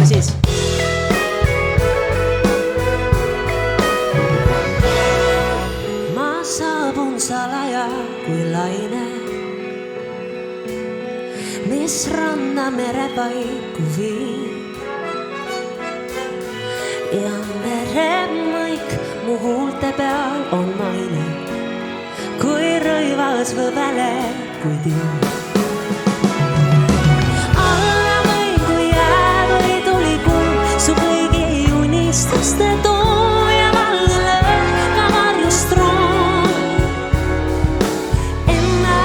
siis. Ma saabun salaja kui laine, mis ranna mere paiku viib. Ja meremõik mu huulte peal on maine, kui rõivas võbele kui tiib. Alla või kui jää või tuli kuu, su kõigi unistuste too ja valge lööb ka varjust room. Enne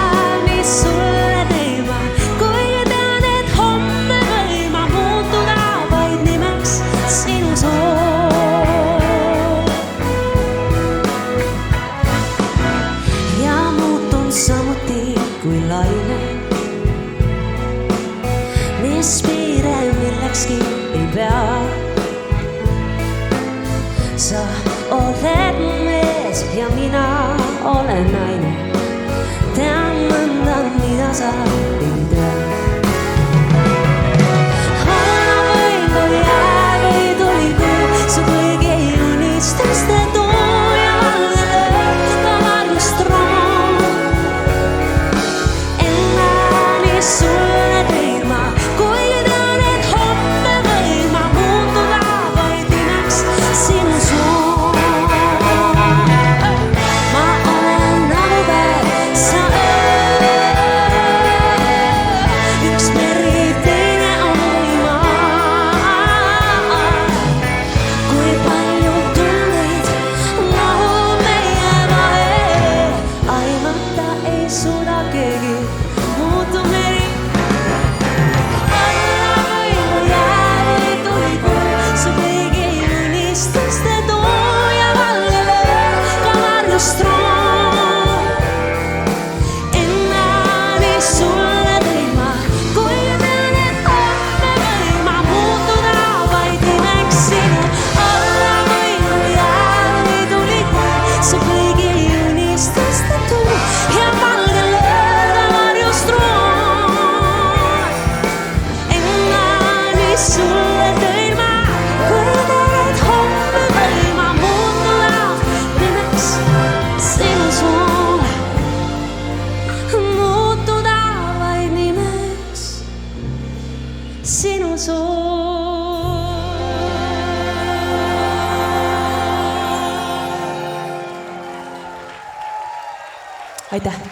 mis sulle teima, kuigi tean, et homme või ma muutuda vaid nimeks sinu soov. Ja muutun samuti kui laine, mis piire millekski ei pea. Sa oled mees ja mina olen naine, tean mõnda, mida sa ei tea. Olla või kui jää või tuli kuu, su kõigi unistuste too ja valge lööb ka varjust room. Enne mis sulle tein ma, kuigi tean, et homme või ma muutuda vaid nimeks sinu soov. Ma olen nagu päev, sa öö, üks meri, teine on kui maa. Kui palju tundeid mahub meie vahel, aimata ei suuda keegi, muutub meri. Alla või kui jää või tuli kuu, su kõigi unistuste too ja valge lööb ka varjust room. Enne mis sulle tein ma, kuigi tean, et homme või ma muutuda vaid nimeks sinu. Alla või kui jää või tuli kuu, su kõigi unistuste too ja valge lööb ka varjust room. Enne mis sulle tein ma, kuigi tean, et homme või ma muutuda nimeks sinu soov. Muutuda vaid nimeks sinu soov. Aitäh!